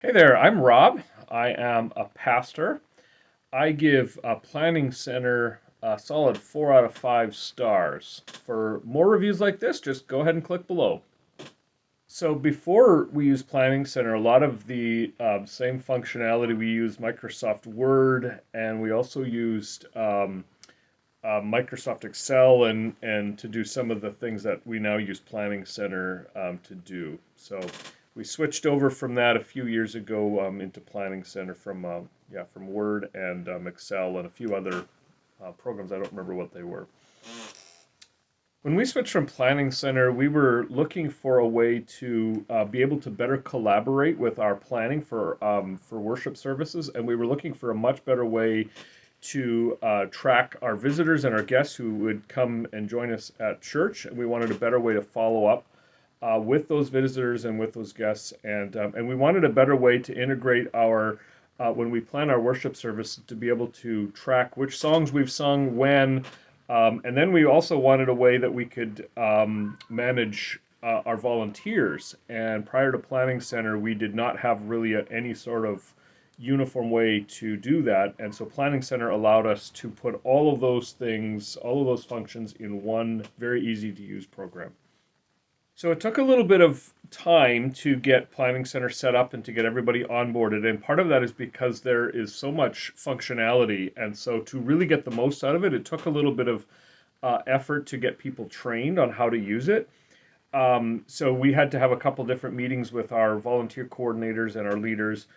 Hey there, I'm Rob. I am a pastor. I give Planning Center a solid 4 out of 5 stars. For more reviews like this, just go ahead and click below. So before we used Planning Center, a lot of the same functionality we used Microsoft Word, and we also used Microsoft Excel and to do some of the things that we now use Planning Center to do. So we switched over from that a few years ago into Planning Center from Word and Excel and a few other programs. I don't remember what they were. When we switched from Planning Center, we were looking for a way to be able to better collaborate with our planning for worship services, and we were looking for a much better way to track our visitors and our guests who would come and join us at church. And we wanted a better way to follow up with those visitors and with those guests, and we wanted a better way to integrate our when we plan our worship service to be able to track which songs we've sung when, and then we also wanted a way that we could manage our volunteers. And prior to Planning Center, we did not have really any sort of uniform way to do that. And so Planning Center allowed us to put all of those things, all of those functions in one very easy to use program. So it took a little bit of time to get Planning Center set up and to get everybody onboarded. And part of that is because there is so much functionality. And so to really get the most out of it, it took a little bit of effort to get people trained on how to use it. So we had to have a couple different meetings with our volunteer coordinators and our leaders.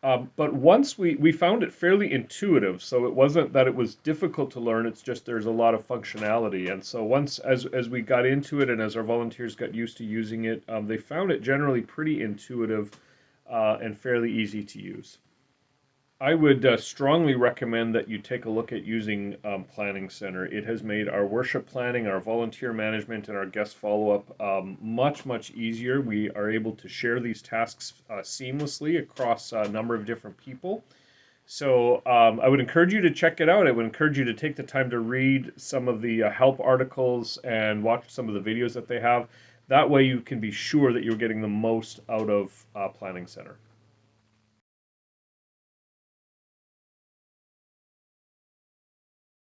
But once we found it fairly intuitive, so it wasn't that it was difficult to learn, it's just there's a lot of functionality. And so once, as we got into it and as our volunteers got used to using it, they found it generally pretty intuitive and fairly easy to use. I would strongly recommend that you take a look at using Planning Center. It has made our worship planning, our volunteer management, and our guest follow-up much easier. We are able to share these tasks seamlessly across a number of different people. So I would encourage you to check it out. I would encourage you to take the time to read some of the help articles and watch some of the videos that they have. That way you can be sure that you're getting the most out of Planning Center.